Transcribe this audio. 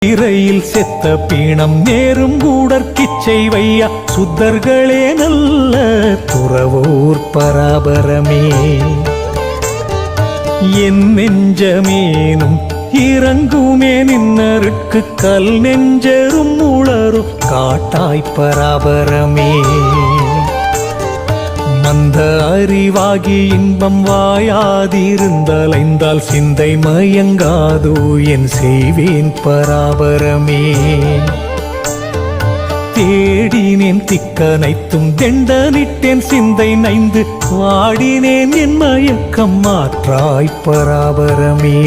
இறையில் செத்த பீணம் நேரும் கூடற்கிச்சை வையா சுத்தர்களே நல்ல துறவோர் பராபரமே என் நெஞ்சமேனும் இறங்குமே நின்னருக்கு கல் நெஞ்சரும் உளரும் காட்டாய் பராபரமே மந்த அறிவாகி இன்பம் வாயாதிருந்தலைந்தால் சிந்தை மயங்காதோ என் செய்வேன் பராபரமே தேடினேன் திக்கனைத்தும் தெண்டனிட்டேன் சிந்தை நைந்து வாடினேன் என் மயக்கம் மாற்றாய் பராபரமே